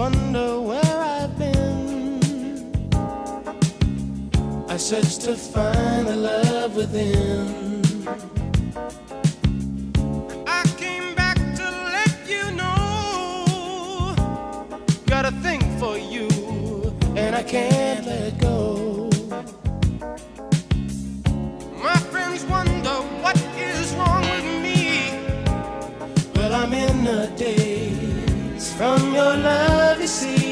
wonder where I've been. I search to find the love within. I came back to let you know, got a thing for you, and I can't let go. My friends wonder what is wrong with me. Well, I'm in a daze from your love, you see.